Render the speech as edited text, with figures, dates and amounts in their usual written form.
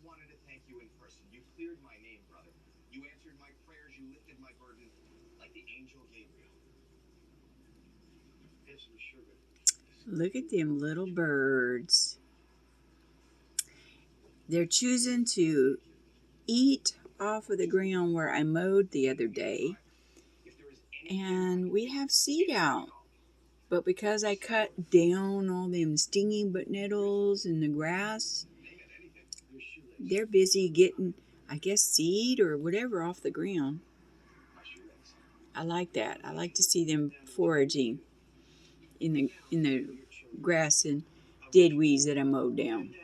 wanted to thank you in person. You cleared my name, brother. You answered my prayers. You lifted my burden like the angel Gabriel. Yes, we sure did. Look at them little birds. They're choosing to eat off of the ground where I mowed the other day. And we have seed out. But because I cut down all them stinging butt nettles and the grass, they're busy getting, I guess, seed or whatever off the ground. I like that. I like to see them foraging in the grass and dead weeds that I mowed down.